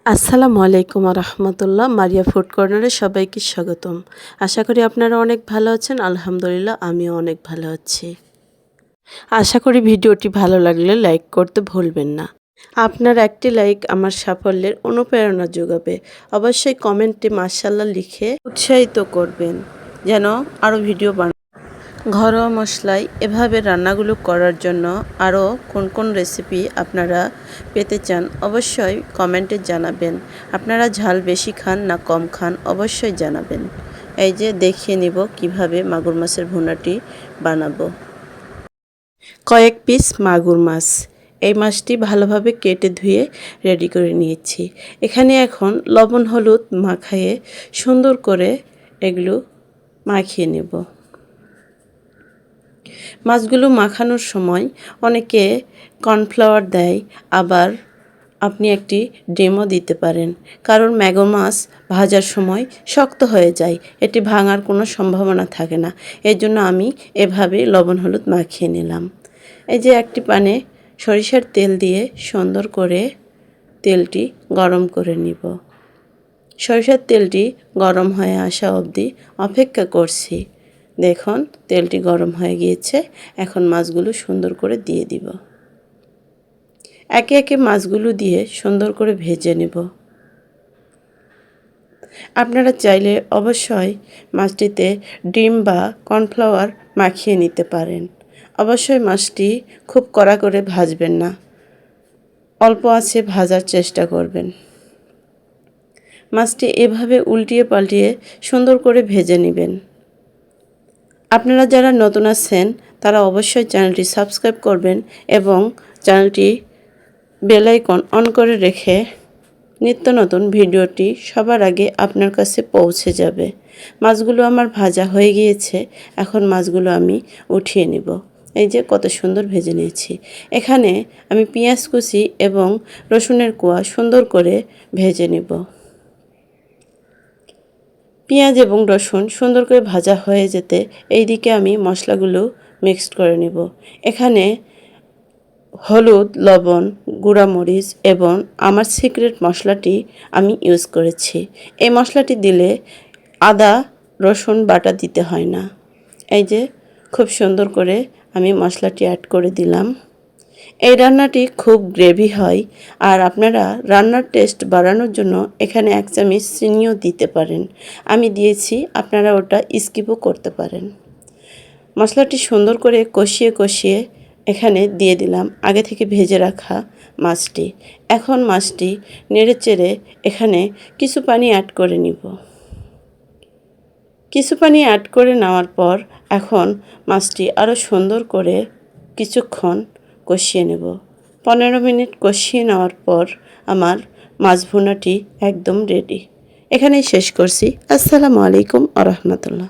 আসসালামু আলাইকুম রহমতুল্লাহ। মারিয়া ফুড কর্নারে সবাইকে স্বাগতম। আশা করি আপনারা অনেক ভালো আছেন। আলহামদুলিল্লাহ আমিও অনেক ভালো আছি। আশা করি ভিডিওটি ভালো লাগলে লাইক করতে ভুলবেন না। আপনার একটি লাইক আমার সাফল্যের অনুপ্রেরণা যোগাবে। অবশ্যই কমেন্টে মাশাআল্লাহ লিখে উৎসাহিত করবেন যেন আরও ভিডিও ঘরোয়া মশলায় এভাবে রান্নাগুলো করার জন্য আরও কোন কোন রেসিপি আপনারা পেতে চান অবশ্যই কমেন্টে জানাবেন। আপনারা ঝাল বেশি খান না কম খান অবশ্যই জানাবেন। এই যে দেখিয়ে নিব কিভাবে মাগুর মাছের ভুনাটি বানাবো। কয়েক পিস মাগুর মাছ, এই মাছটি ভালোভাবে কেটে ধুয়ে রেডি করে নিয়েছি। এখানে এখন লবণ হলুদ মাখিয়ে সুন্দর করে এগুলো মাখিয়ে নেব। মাছগুলো মাখানোর সময় অনেকে কর্নফ্লাওয়ার দেয়, আবার আপনি একটি ডিমও দিতে পারেন, কারণ ম্যাগো মাছ ভাজার সময় শক্ত হয়ে যায়, এটি ভাঙার কোনো সম্ভাবনা থাকে না। এর জন্য আমি এভাবে লবণ হলুদ মাখিয়ে নিলাম। এই যে একটি প্যানে সরিষার তেল দিয়ে সুন্দর করে তেলটি গরম করে নিব। সরিষার তেলটি গরম হয়ে আসা অবধি অপেক্ষা করছি। দেখুন তেলটি গরম হয়ে গিয়েছে। এখন মাছগুলো সুন্দর করে দিয়ে দিব। একে একে মাছগুলো দিয়ে সুন্দর করে ভেজে নেব। আপনারা চাইলে অবশ্যই মাছটিতে ডিম বা কর্নফ্লাওয়ার মাখিয়ে নিতে পারেন। অবশ্যই মাছটি খুব কড়া করে ভাজবেন না, অল্প আঁচে ভাজার চেষ্টা করবেন। মাছটি এভাবে উল্টিয়ে পাল্টিয়ে সুন্দর করে ভেজে নেবেন। আপনারা যারা নতুন আছেন তারা অবশ্যই চ্যানেলটি সাবস্ক্রাইব করবেন এবং চ্যানেলটি বেল আইকন অন করে রেখে নিত্য নতুন ভিডিওটি সবার আগে আপনার কাছে পৌঁছে যাবে। মাছগুলো আমার ভাজা হয়ে গিয়েছে। এখন মাছগুলো আমি উঠিয়ে নিব। এই যে কত সুন্দর ভেজে নিয়েছি। এখানে আমি পেঁয়াজ কুচি এবং রসুনের কোয়া সুন্দর করে ভেজে নিব। পেঁয়াজ এবং রসুন সুন্দর করে ভাজা হয়ে যেতে এইদিকে আমি মশলাগুলো মিক্সড করে নিব। এখানে হলুদ, লবণ, গুঁড়ামরিচ এবং আমার সিক্রেট মশলাটি আমি ইউজ করেছি। এই মশলাটি দিলে আদা রসুন বাটা দিতে হয় না। এই যে খুব সুন্দর করে আমি মশলাটি অ্যাড করে দিলাম। এই রান্নাটি খুব গ্রেভি হয়, আর আপনারা রান্নার টেস্ট বাড়ানোর জন্য এখানে 1 চামচ চিনিও দিতে পারেন। আমি দিয়েছি, আপনারা ওটা স্কিপও করতে পারেন। মশলাটি সুন্দর করে কষিয়ে কষিয়ে এখানে দিয়ে দিলাম আগে থেকে ভেজে রাখা মাছটি। এখন মাছটি নেড়েচেড়ে এখানে কিছু পানি অ্যাড করে নিব। কিছু পানি অ্যাড করে নেওয়ার পর এখন মাছটি আরও সুন্দর করে কিছুক্ষণ কষিয়ে নেব। 15 মিনিট কষিয়ে নেওয়ার পর আমার মাছ ভুনাটি একদম রেডি। এখানেই শেষ করছি। আসসালামু আলাইকুম ওয়া রাহমাতুল্লাহ।